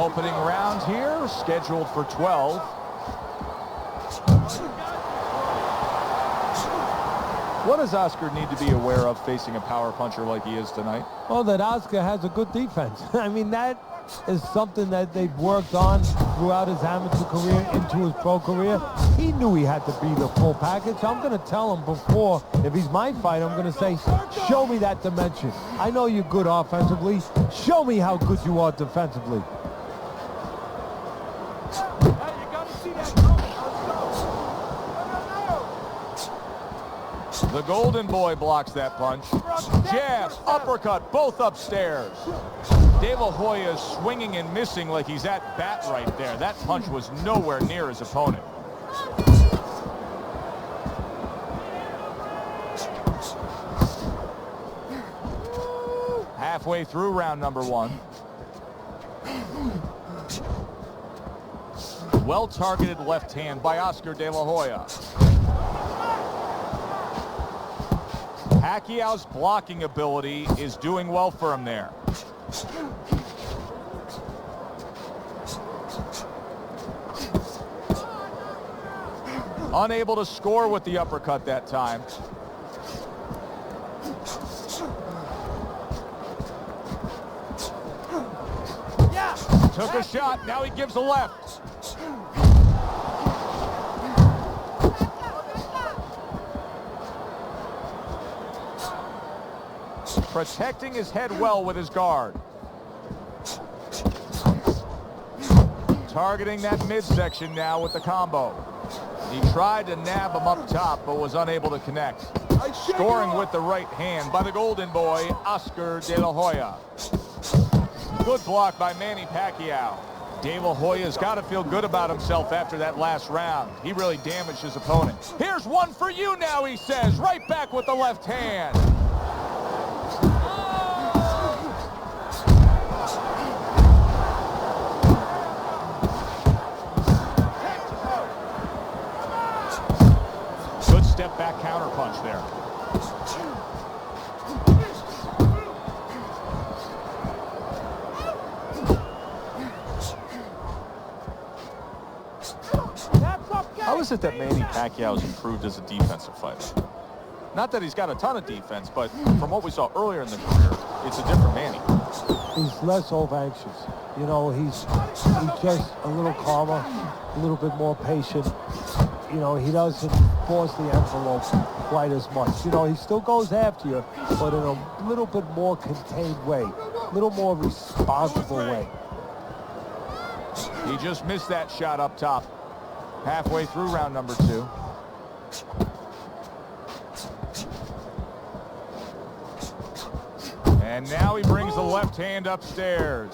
opening round here, scheduled for 12. What does Oscar need to be aware of facing a power puncher like he is tonight? Well, that Oscar has a good defense. I mean, that is something that they've worked on throughout his amateur career into his pro career. He knew he had to be the full package. I'm going to tell him before, if he's my fight, I'm going to say, show me that dimension. I know you're good offensively. Show me how good you are defensively. The Golden Boy blocks that punch. Jab, uppercut, both upstairs. De La Hoya is swinging and missing like he's at bat right there. That punch was nowhere near his opponent. Halfway through round number 1. Well-targeted left hand by Oscar De La Hoya. Pacquiao's blocking ability is doing well for him there. Unable to score with the uppercut that time. Took a shot, now he gives a left. Protecting his head well with his guard. Targeting that midsection now with the combo. He tried to nab him up top, but was unable to connect. Scoring with the right hand by the Golden Boy, Oscar De La Hoya. Good block by Manny Pacquiao. De La Hoya's got to feel good about himself after that last round. He really damaged his opponent. Here's one for you now, he says. Right back with the left hand. Good step back counter punch there. How is it that Manny Pacquiao's improved as a defensive fighter? Not that he's got a ton of defense, but from what we saw earlier in the career, it's a different Manny. He's less over-anxious. You know, he's just a little calmer, a little bit more patient. You know, he doesn't force the envelope quite as much. You know, he still goes after you, but in a little bit more contained way, a little more responsible way. He just missed that shot up top. Halfway through round number 2. And now he brings the left hand upstairs.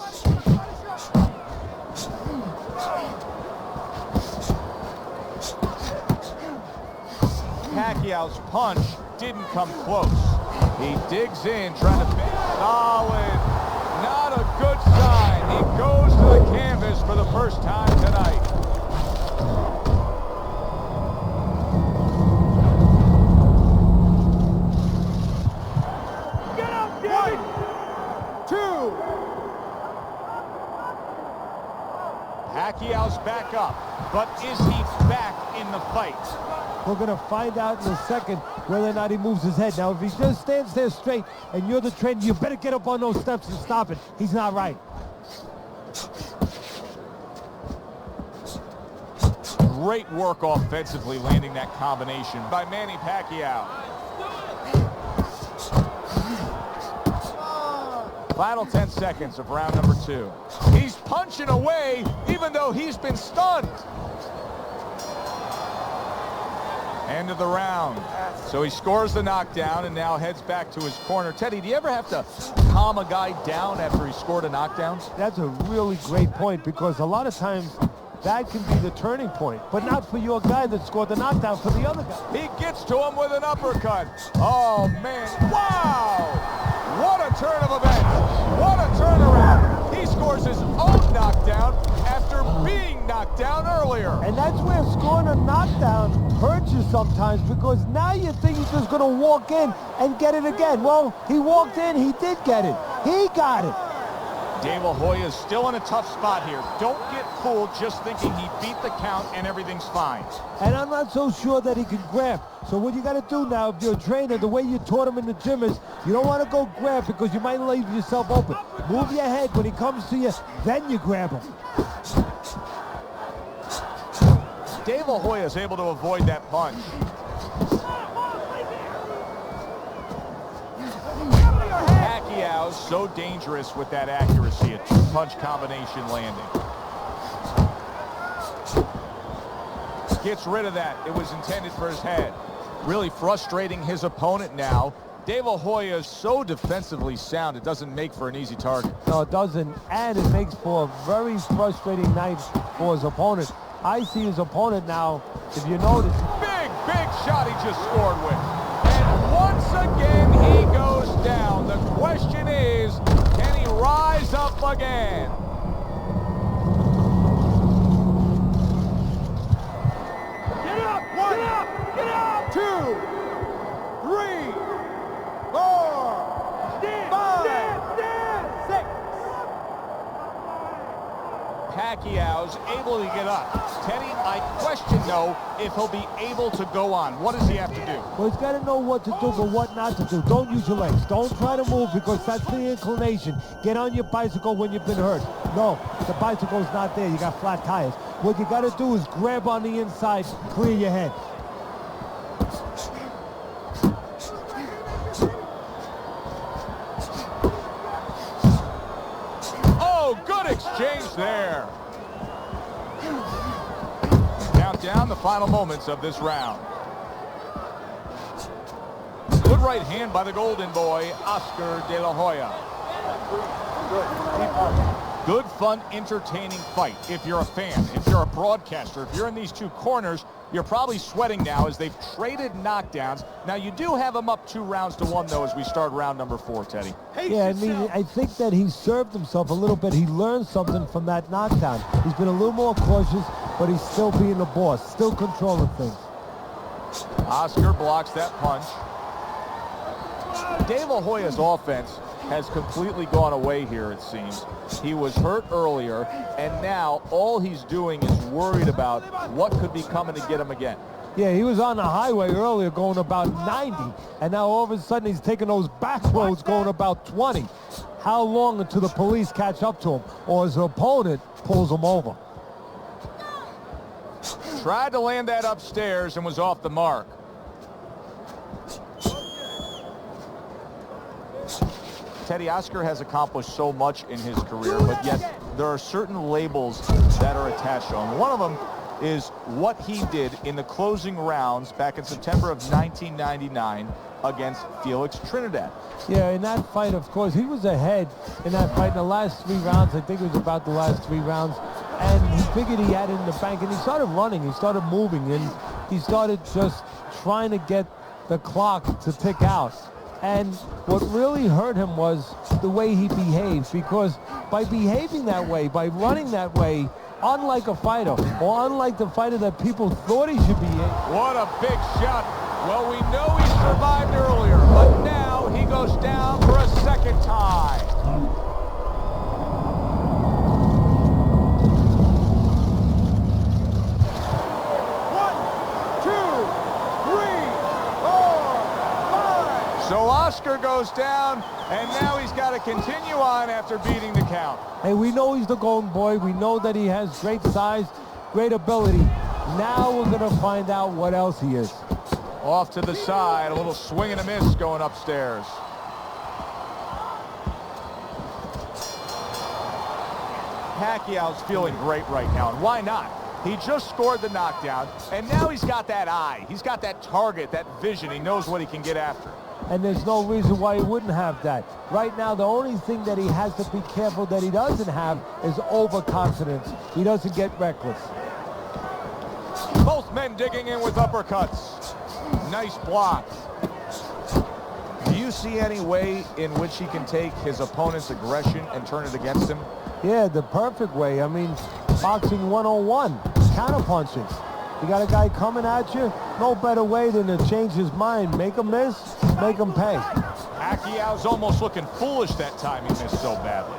Pacquiao's punch didn't come close. He digs in, trying to bend. Solid. Not a good sign. He goes to the canvas for the first time tonight. Pacquiao's back up, but is he back in the fight? We're going to find out in a second whether or not he moves his head. Now, if he just stands there straight and you're the trainer, you better get up on those steps and stop it. He's not right. Great work offensively, landing that combination by Manny Pacquiao. Final 10 seconds of round number 2. He's punching away, even though he's been stunned. End of the round. So he scores the knockdown and now heads back to his corner. Teddy, do you ever have to calm a guy down after he scored a knockdown? That's a really great point, because a lot of times that can be the turning point, but not for your guy that scored the knockdown, for the other guy. He gets to him with an uppercut. Oh, man. Wow! What a turn of events. What a turnaround. He scores his own knockdown after being knocked down earlier. And that's where scoring a knockdown hurts you sometimes, because now you think he's just going to walk in and get it again. Well, he walked in, he did get it. He got it. De La Hoya is still in a tough spot here. Don't get fooled just thinking he beat the count and everything's fine. And I'm not so sure that he can grab. So what you got to do now, if you're a trainer, the way you taught him in the gym is you don't want to go grab because you might leave yourself open. Move your head when he comes to you, then you grab him. De La Hoya is able to avoid that punch. Pacquiao so dangerous with that accuracy, a two-punch combination landing. Gets rid of that. It was intended for his head. Really frustrating his opponent now. De La Hoya is so defensively sound, it doesn't make for an easy target. No, it doesn't, and it makes for a very frustrating night for his opponent. I see his opponent now, if you notice. Big shot he just scored with. And once again, he goes down. The question is, can he rise up again? Get up! One, get up! 2, 3, 4, 5, 6. Pacquiao's able to get up. Teddy, I question, though, if he'll be able to go on. What does he have to do? Well, he's got to know what to do, but what not to do. Don't use your legs. Don't try to move because that's the inclination. Get on your bicycle when you've been hurt. No, the bicycle's not there. You got flat tires. What you got to do is grab on the inside, clear your head. Oh, good exchange there. Down the final moments of this round. Good right hand by the golden boy, Oscar De La Hoya. Good, fun, entertaining fight. If you're a fan, if you're a broadcaster, if you're in these two corners, you're probably sweating now as they've traded knockdowns. Now, you do have them up 2-1, though, as we start round number 4, Teddy. Yeah, I mean, I think that he served himself a little bit. He learned something from that knockdown. He's been a little more cautious, but he's still being the boss, still controlling things. Oscar blocks that punch. De La Hoya's offense has completely gone away here, it seems. He was hurt earlier, and now all he's doing is worried about what could be coming to get him again. Yeah, he was on the highway earlier going about 90, and now all of a sudden he's taking those back roads going about 20. How long until the police catch up to him or his opponent pulls him over? Tried to land that upstairs and was off the mark. Teddy, Oscar has accomplished so much in his career, but yet there are certain labels that are attached to him. One of them is what he did in the closing rounds back in September of 1999 against Felix Trinidad. Yeah, in that fight, of course, he was ahead in that fight in the last 3 rounds. I think it was about the last 3 rounds. And he figured he had it in the bank, and he started running. He started moving, and he started just trying to get the clock to tick out. And what really hurt him was the way he behaved, because by behaving that way, by running that way, unlike a fighter, or unlike the fighter that people thought he should be in. What a big shot. Well, we know he survived earlier, but now he goes down for a second time. So Oscar goes down, and now he's got to continue on after beating the count. Hey, we know he's the golden boy. We know that he has great size, great ability. Now we're going to find out what else he is. Off to the side, a little swing and a miss going upstairs. Pacquiao's feeling great right now, and why not? He just scored the knockdown, and now he's got that eye. He's got that target, that vision. He knows what he can get after. And there's no reason why he wouldn't have that. Right now, the only thing that he has to be careful that he doesn't have is overconfidence. He doesn't get reckless. Both men digging in with uppercuts. Nice block. Do you see any way in which he can take his opponent's aggression and turn it against him? Yeah, the perfect way. I mean, boxing 101, counterpunching. You got a guy coming at you, no better way than to change his mind. Make him miss, make him pay. Pacquiao's almost looking foolish that time he missed so badly.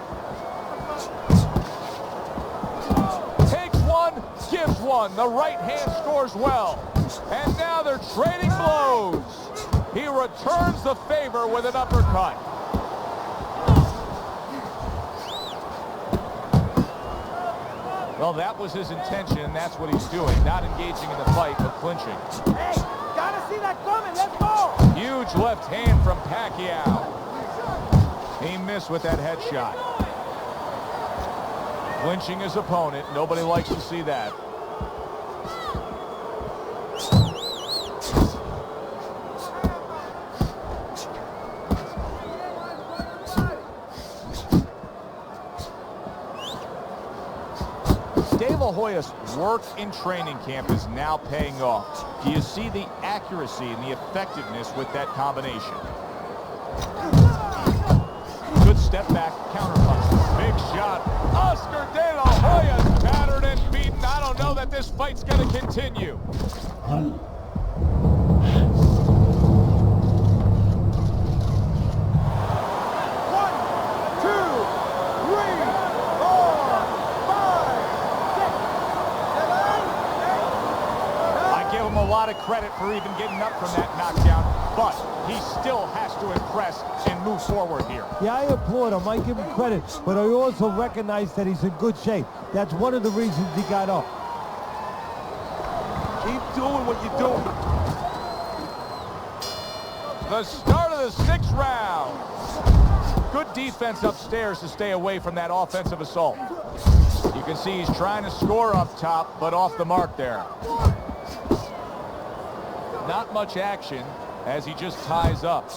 Takes one, gives one. The right hand scores well. And now they're trading blows. He returns the favor with an uppercut. Well, that was his intention, and that's what he's doing. Not engaging in the fight, but clinching. Hey, gotta see that coming. Let's go. Huge left hand from Pacquiao. He missed with that headshot. Clinching his opponent. Nobody likes to see that. De La Hoya's work in training camp is now paying off. Do you see the accuracy and the effectiveness with that combination? Good step back, counter punch. Big shot. Oscar De La Hoya's battered and beaten. I don't know that this fight's going to continue. A lot of credit for even getting up from that knockdown, but he still has to impress and move forward here. Yeah, I applaud him. I give him credit, but I also recognize that he's in good shape. That's one of the reasons he got up. Keep doing what you're doing. The start of the 6th round. Good defense upstairs to stay away from that offensive assault. You can see he's trying to score up top, but off the mark there. Not much action as he just ties up.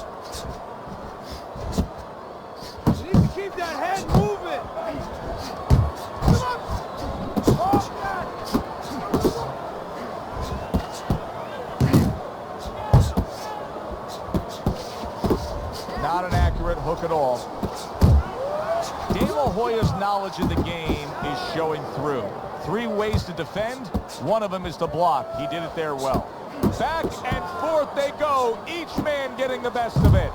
You need to keep that head moving. Come on. Oh, God. Not an accurate hook at all. De La Hoya's knowledge of the game is showing through. 3 ways to defend. One of them is to block. He did it there well. Back and forth they go, each man getting the best of it.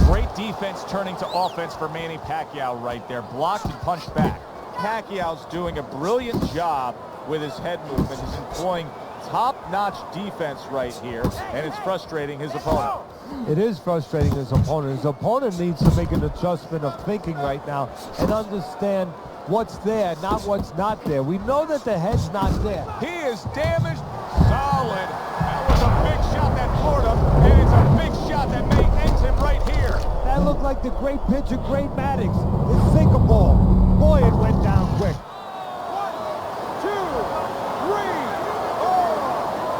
Great defense turning to offense for Manny Pacquiao right there. Blocked and punched back. Pacquiao's doing a brilliant job with his head movement. He's employing top-notch defense right here, and it's frustrating his opponent. It is frustrating his opponent. His opponent needs to make an adjustment of thinking right now and understand what's there, not what's not there. We know that the head's not there. He is damaged. Solid. That was a big shot that floored him, and it's a big shot that may end him right here. That looked like the great pitcher, Great Maddox. His sinker ball. Boy, it went down quick. 1, 2, 3, 4,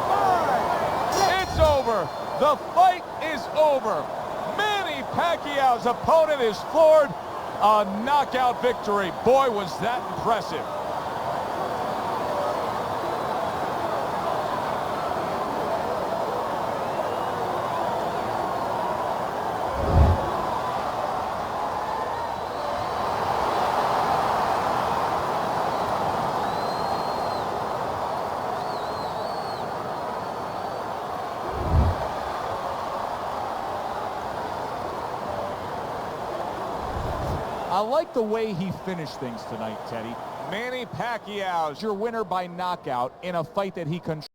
5. It's over. The fight is over. Manny Pacquiao's opponent is floored. A knockout victory. Boy, was that impressive. I like the way he finished things tonight, Teddy. Manny Pacquiao is your winner by knockout in a fight that he controlled.